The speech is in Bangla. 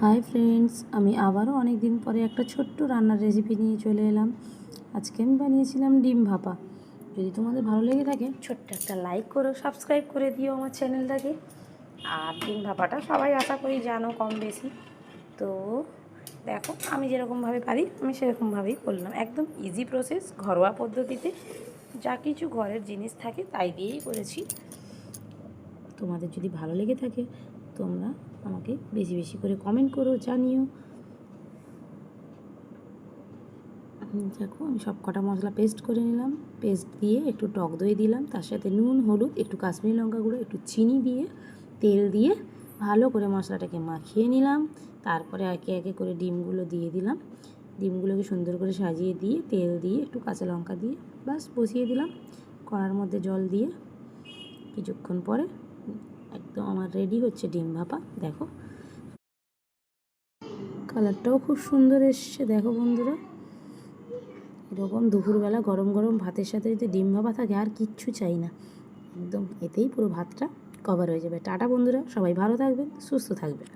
হাই ফ্রেন্ডস, আমি আবারও অনেক দিন পরে একটা ছোট্ট রান্নার রেসিপি নিয়ে চলে এলাম। আজকে আমি বানিয়েছিলাম ডিম ভাপা। যদি তোমাদের ভালো লেগে থাকে ছোট্ট একটা লাইক করো, সাবস্ক্রাইব করে দিও আমার চ্যানেলটাকে। আর ডিম ভাপাটা সবাই আশা করি জানো কম বেশি। তো দেখো, আমি যেরকমভাবে পারি আমি সেরকমভাবেই করলাম। একদম ইজি প্রসেস, ঘরোয়া পদ্ধতিতে যা কিছু ঘরের জিনিস থাকে তাই দিয়েই করেছি। তোমাদের যদি ভালো লেগে থাকে তোমরা আমাকে বেশি বেশি করে কমেন্ট করো, জানিও। দেখো, আমি সব কটা মশলা পেস্ট করে নিলাম। পেস্ট দিয়ে একটু টক দই দিলাম, তার সাথে নুন, হলুদ, একটু কাশ্মীরি লঙ্কা গুঁড়ো, একটু চিনি দিয়ে তেল দিয়ে ভালো করে মশলাটাকে মাখিয়ে নিলাম। তারপরে একে একে করে ডিমগুলো দিয়ে দিলাম। ডিমগুলোকে সুন্দর করে সাজিয়ে দিয়ে তেল দিয়ে একটু কাঁচা লঙ্কা দিয়ে বাস বসিয়ে দিলাম কড়ার মধ্যে জল দিয়ে। কিছুক্ষণ পরে একদম আমার রেডি হচ্ছে ডিম ভাপা। দেখো, কালারটাও খুব সুন্দর এসছে। দেখো বন্ধুরা, এরকম দুপুরবেলা গরম গরম ভাতের সাথে যদি ডিম ভাপা থাকে আর কিচ্ছু চাই না। একদম এতেই পুরো ভাতটা কভার হয়ে যাবে। টাটা বন্ধুরা, সবাই ভালো থাকবেন, সুস্থ থাকবেন।